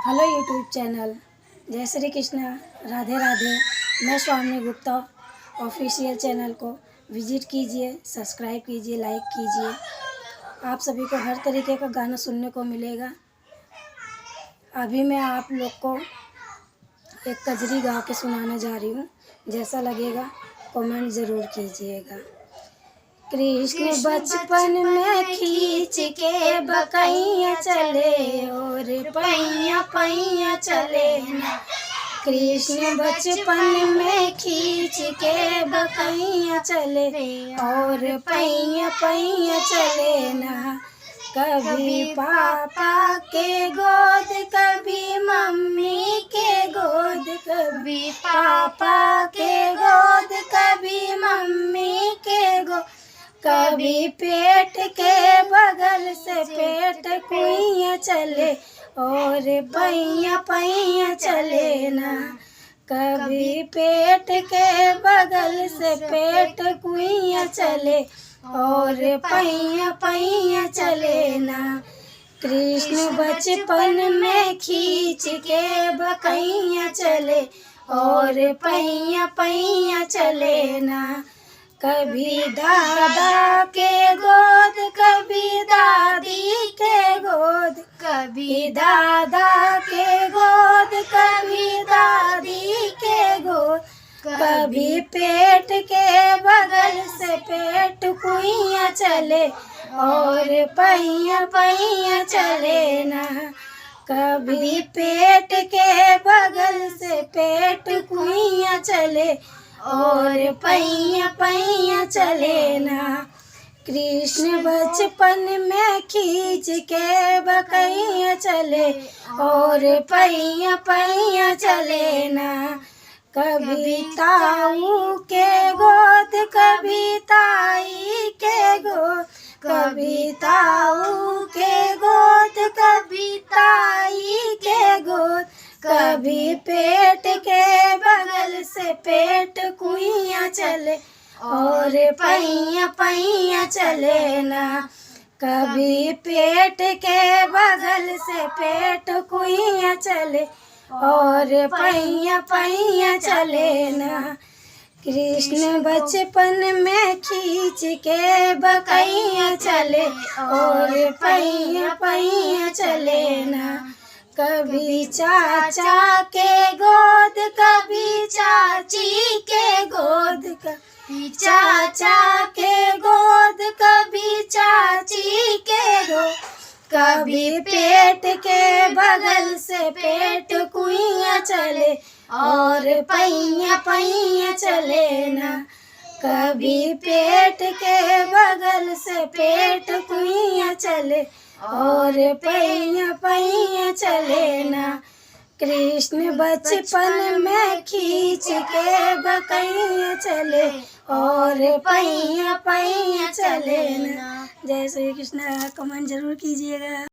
Hello YouTube channel, जय श्री कृष्ण, राधे राधे। मैं स्वामी Gupta official channel को विजिट कीजिए, सब्सक्राइब कीजिए, लाइक कीजिए। आप सभी को हर तरीके का गाना सुनने को मिलेगा। अभी मैं आप लोग को एक कजरी गा के सुनाने जा रही हूँ। जैसा लगेगा कमेंट ज़रूर कीजिएगा। कृष्ण बचपन में खींच के बकैया चले और पैया पैया चले ना। कृष्ण बचपन में खींच के बकैया चले और पैया पैया चले ना। कभी पापा के गोद, कभी मम्मी के गोद, कभी पापा के गोद, कभी मम्मी के गोद, कभी पेट के बगल से पेट कुइया चले और पैया पैया चले ना। कभी पेट के बगल से पेट कुइया चले और पैया पैया चले ना। कृष्ण बचपन में खींच के बकैया चले और पैया पैया चले ना। कभी दादा के गोद, कभी दादी के गोद, कभी दादा के गोद, कभी दादी के गोद, कभी पेट के बगल से पेट कुइया चले और पैया पैया चले ना। कभी पेट के बगल से पेट कुइया चले और पैया पैया चले ना। कृष्ण बचपन में खींच के बकैया चले और पैया पैया चले ना। कभी ताऊ के गोद, कभी ताई के गोद, कभी ताऊ के गोद, कभी ताई के गोद, कभी पेट के बगल से पेट कुइया चले और पैया पैया चले ना। कभी पेट के बगल से पेट कुइया चले और पैया पैया चले ना। कृष्ण बचपन में खींच के बकैया चले और पैया पैया चले ना। कभी चाचा के गोद, कभी चाची के गोद, कभी चाचा के गोद, कभी चाची के गोद, कभी पेट के बगल से पेट कुइया चले और पैया पैया चले ना। कभी पेट के बगल से पेट कुइया चले और पैया पैया चले ना। कृष्ण बचपन में खींच के बकैया चले और पैया पैया चले ना। जय श्री कृष्ण। कमेंट जरूर कीजिएगा।